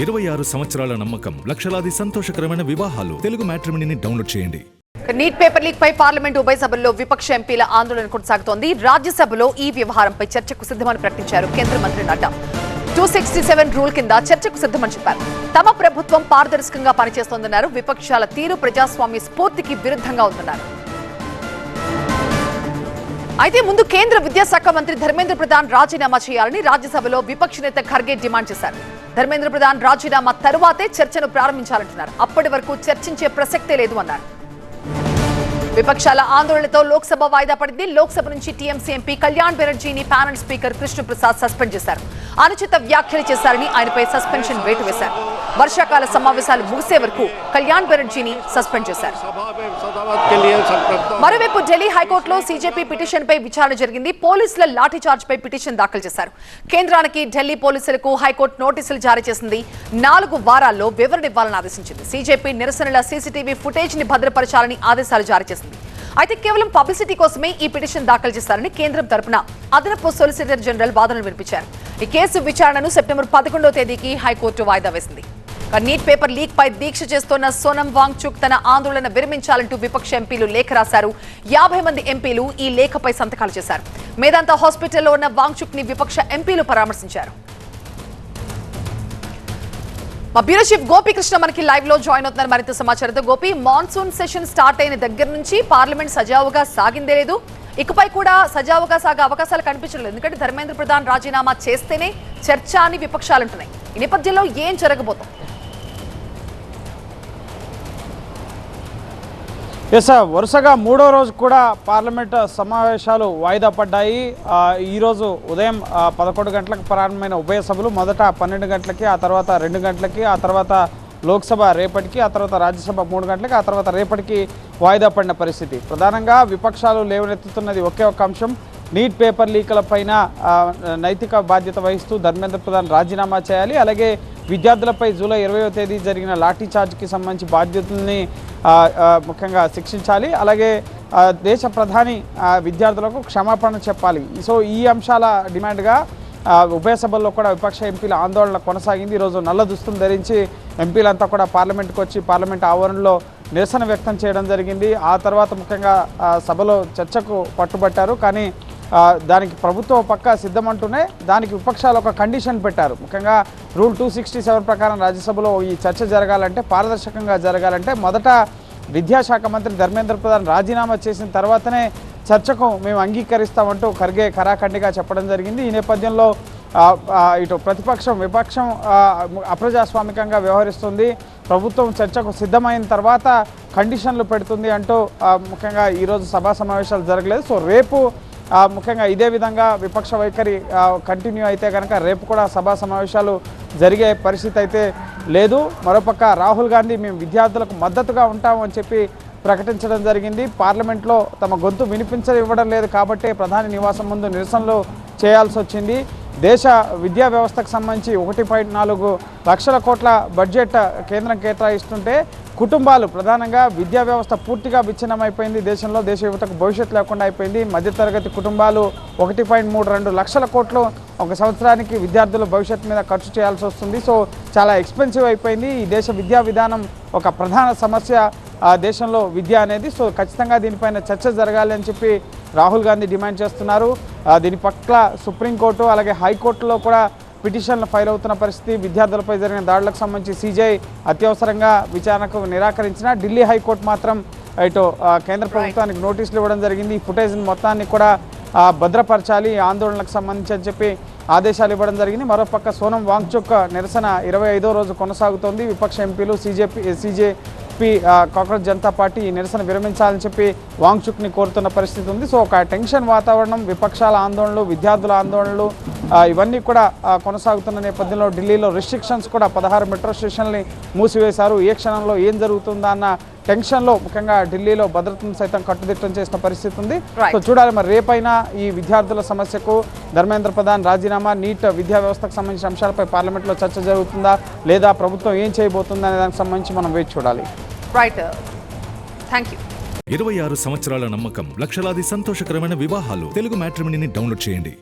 26 సంవత్సరాల నమ్మకం, లక్షలాది సంతోషకరమైన వివాహాలు. తెలుగు మ్యాట్రిమోనీని డౌన్లోడ్ చేయండి. నీట్ పేపర్ లీక్ పై పార్లమెంటు ఉభయ సభల్లో విపక్ష ఎంపీల ఆందోళన కొనసాగుతోంది. రాజ్యసభలో ఈ వ్యవహారంపై చర్చకు సిద్ధమని ప్రకటించారు కేంద్ర మంత్రి నడ్డా. 267 రూల్ కింద చర్చకు సిద్ధమని చెప్పారు. తమ ప్రభుత్వం పారదర్శకంగా పనిచేస్తోందన్నారు. విపక్షాల తీరు ప్రజాస్వామ్య స్ఫూర్తికి విరుద్ధంగా ఉందన్నారు. అయితే ముందు కేంద్ర విద్యాశాఖ మంత్రి ధర్మేంద్ర ప్రధాన్ రాజీనామా చేయాలని రాజ్యసభలో విపక్ష నేత ఖర్గే డిమాండ్ చేశారు. ధర్మేంద్ర ప్రధాన్ రాజీనామా తరువాతే చర్చను ప్రారంభించాలంటున్నారు. అప్పటి వరకు చర్చించే ప్రసక్తే లేదు అన్నారు. విపక్షాల ఆందోళనతో లోక్సభ వాయిదా పడింది. లోక్సభ నుంచి టీఎంసీ ఎంపీ కళ్యాణ్ బెనర్జీని ప్యానెల్ స్పీకర్ కృష్ణప్రసాద్ సస్పెండ్ చేశారు. అనుచిత వ్యాఖ్యలు చేశారని ఆయనపై సస్పెన్షన్ వేటు వేశారు. వర్షాకాల సమావేశాలు ముగిసే వరకు కళ్యాణ్ బెనర్జీని సస్పెండ్ చేశారు. మరోవైపు ఢిల్లీ హైకోర్టులో సీజేపీ పిటిషన్ పై విచారణ జరిగింది. పోలీసుల లాఠీ చార్జ్ పై పిటిషన్ దాఖలు చేశారు. కేంద్రానికి ఢిల్లీ పోలీసులకు హైకోర్టు నోటీసులు జారీ చేసింది. 4 వారాల్లో వివరణ ఇవ్వాలని ఆదేశించింది. సీజేపీ నిరసనల సీసీటీవీ ఫుటేజ్ ని భద్రపరచాలని ఆదేశాలు జారీ చేసింది. అయితే కేవలం పబ్లిసిటీ కోసమే ఈ పిటిషన్ దాఖలు చేశారని కేంద్రం తరపున అదనపు సొలిసిటర్ జనరల్ వాదనలు వినిపించారు. ఈ కేసు విచారణను సెప్టెంబర్ 11వ తేదీకి హైకోర్టు వాయిదా వేసింది. నీట్ పేపర్ లీక్ పై దీక్ష చేస్తున్న సోనం వాంగ్చుక్ తన ఆందోళన విరమించాలంటూ విపక్ష ఎంపీలు లేఖ రాశారు. 50 మంది ఎంపీలు ఈ లేఖపై సంతకాలు చేశారు. మేదాంతా హాస్పిటల్లో ఉన్న వాంగ్చుక్ ని విపక్ష ఎంపీలు పరామర్శించారు. మా బ్యూరో చీఫ్ గోపీకృష్ణ మనకి లైవ్ లో జాయిన్ అవుతున్నారు మరింత సమాచారంతో. గోపి, మాన్సూన్ సెషన్ స్టార్ట్ అయిన దగ్గర నుంచి పార్లమెంట్ సజావుగా సాగిందే లేదు. ఇకపై కూడా సజావుగా సాగే అవకాశాలు కనిపించలేదు. ఎందుకంటే ధర్మేంద్ర ప్రధాన్ రాజీనామా చేస్తేనే చర్చ అని విపక్షాలు అంటున్నాయి. ఈ నేపథ్యంలో ఏం జరగబోతోంది? వరుసగా 3వ రోజు కూడా పార్లమెంట్ సమావేశాలు వాయిదా పడ్డాయి. ఈరోజు ఉదయం 11 గంటలకు ప్రారంభమైన ఉభయ సభలు మొదట 12 గంటలకి, ఆ తర్వాత 2 గంటలకి, ఆ తర్వాత లోక్సభ రేపటికి, ఆ తర్వాత రాజ్యసభ 3 గంటలకి, ఆ తర్వాత రేపటికి వాయిదా పడిన పరిస్థితి. ప్రధానంగా విపక్షాలు లేవనెత్తుతున్నది ఒకే ఒక అంశం. నీట్ పేపర్ లీకుల పైన నైతిక బాధ్యత వహిస్తూ ధర్మేంద్ర ప్రధాన్ రాజీనామా చేయాలి. అలాగే విద్యార్థులపై జూలై 20వ తేదీ జరిగిన లాఠీ చార్జ్కి సంబంధించి బాధ్యతల్ని ముఖ్యంగా శిక్షించాలి. అలాగే దేశ ప్రధాని విద్యార్థులకు క్షమాపణ చెప్పాలి. సో ఈ అంశాల డిమాండ్గా ఉభయ సభల్లో కూడా విపక్ష ఎంపీల ఆందోళన కొనసాగింది. ఈరోజు నల్ల దుస్తులు ధరించి ఎంపీలంతా కూడా పార్లమెంట్కి వచ్చి పార్లమెంట్ ఆవరణలో నిరసన వ్యక్తం చేయడం జరిగింది. ఆ తర్వాత ముఖ్యంగా సభలో చర్చకు పట్టుబట్టారు. కానీ దానికి ప్రభుత్వం పక్క సిద్ధమంటూనే దానికి విపక్షాలు ఒక కండిషన్ పెట్టారు. ముఖ్యంగా రూల్ 267 ప్రకారం రాజ్యసభలో ఈ చర్చ జరగాలంటే, పారదర్శకంగా జరగాలంటే మొదట విద్యాశాఖ మంత్రి ధర్మేంద్ర ప్రధాన్ రాజీనామా చేసిన తర్వాతనే చర్చకు మేము అంగీకరిస్తామంటూ ఖర్గే ఖరాఖండిగా చెప్పడం జరిగింది. ఈ నేపథ్యంలో ఇటు ప్రతిపక్షం విపక్షం అప్రజాస్వామికంగా వ్యవహరిస్తుంది. ప్రభుత్వం చర్చకు సిద్ధమైన తర్వాత కండిషన్లు పెడుతుంది అంటూ ముఖ్యంగా ఈరోజు సభా సమావేశాలు జరగలేదు. సో రేపు ముఖ్యంగా ఇదే విధంగా విపక్ష వైఖరి కంటిన్యూ అయితే కనుక రేపు కూడా సభా సమావేశాలు జరిగే పరిస్థితి అయితే లేదు. మరోపక్క రాహుల్ గాంధీ మేము విద్యార్థులకు మద్దతుగా ఉంటామని చెప్పి ప్రకటించడం జరిగింది. పార్లమెంట్లో తమ గొంతు వినిపించనివ్వడం లేదు కాబట్టి ప్రధాని నివాసం ముందు నిరసనలు చేయాల్సి వచ్చింది. దేశ విద్యా వ్యవస్థకు సంబంధించి 1.4 లక్షల కోట్ల బడ్జెట్ కేంద్రం కేటాయిస్తుంటే కుటుంబాలు ప్రధానంగా విద్యా వ్యవస్థ పూర్తిగా విచ్ఛిన్నమైపోయింది. దేశంలో దేశ యువతకు భవిష్యత్తు లేకుండా అయిపోయింది. మధ్యతరగతి కుటుంబాలు 1.32 లక్షల కోట్లు ఒక సంవత్సరానికి విద్యార్థుల భవిష్యత్తు మీద ఖర్చు చేయాల్సి వస్తుంది. సో చాలా ఎక్స్పెన్సివ్ అయిపోయింది. ఈ దేశ విద్యా విధానం ఒక ప్రధాన సమస్య దేశంలో విద్య అనేది. సో ఖచ్చితంగా దీనిపైన చర్చ జరగాలి అని చెప్పి రాహుల్ గాంధీ డిమాండ్ చేస్తున్నారు. దీని పట్ల సుప్రీంకోర్టు అలాగే హైకోర్టులో కూడా పిటిషన్లు ఫైల్ అవుతున్న పరిస్థితి. విద్యార్థులపై జరిగిన దాడులకు సంబంధించి సీజీఐ అత్యవసరంగా విచారణకు నిరాకరించిన ఢిల్లీ హైకోర్టు మాత్రం ఇటు కేంద్ర ప్రభుత్వానికి నోటీసులు ఇవ్వడం జరిగింది. ఈ ఫుటేజ్ని మొత్తాన్ని కూడా భద్రపరచాలి ఆందోళనకు సంబంధించి అని చెప్పి ఆదేశాలు ఇవ్వడం జరిగింది. మరోపక్క సోనం వాంగ్చుక్ నిరసన 25వ రోజు కొనసాగుతోంది. విపక్ష ఎంపీలు సీజేపీ కాంగ్రెస్ జనతా పార్టీ ఈ నిరసన విరమించాలని చెప్పి వాంగ్చుక్ని కోరుతున్న పరిస్థితి ఉంది. సో ఒక టెన్షన్ వాతావరణం, విపక్షాల ఆందోళనలు, విద్యార్థుల ఆందోళనలు ఇవన్నీ కూడా కొనసాగుతున్న నేపథ్యంలో ఢిల్లీలో రిస్ట్రిక్షన్స్ కూడా 16 మెట్రో స్టేషన్లని మూసివేశారు. ఏ క్షణంలో ఏం జరుగుతుందా అన్న టెన్షన్లో ముఖ్యంగా ఢిల్లీలో భద్రతను సైతం కట్టుదిట్టం చేసిన పరిస్థితి ఉంది. సో చూడాలి మరి రేపైనా ఈ విద్యార్థుల సమస్యకు ధర్మేంద్ర ప్రధాన్ రాజీనామా, నీట్ విద్యా వ్యవస్థకు సంబంధించిన అంశాలపై పార్లమెంట్లో చర్చ జరుగుతుందా లేదా ప్రభుత్వం ఏం చేయబోతుందా అనే దానికి సంబంధించి మనం వేచి చూడాలి. Right, thank you. 26 సంవత్సరాల నమ్మకం, లక్షలాది సంతోషకరమైన వివాహాలు. తెలుగు మ్యాట్రిమోనీని డౌన్లోడ్ చేయండి.